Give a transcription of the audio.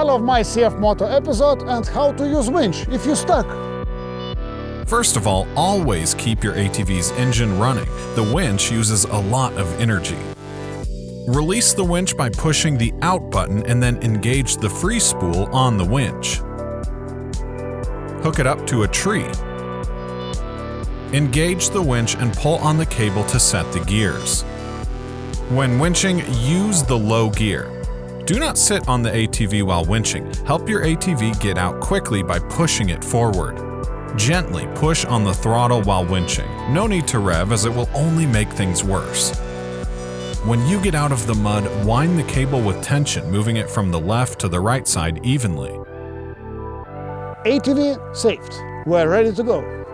title of my CFMOTO episode and how to use winch if you're stuck. First of all, always keep your ATV's engine running. The winch uses a lot of energy. Release the winch by pushing the out button and then engage the free spool on the winch. Hook it up to a tree. Engage the winch and pull on the cable to set the gears. When winching, use the low gear. Do not sit on the ATV while winching. Help your ATV get out quickly by pushing it forward. Gently push on the throttle while winching. No need to rev, as it will only make things worse. When you get out of the mud, wind the cable with tension, moving it from the left to the right side evenly. ATV saved. We're ready to go.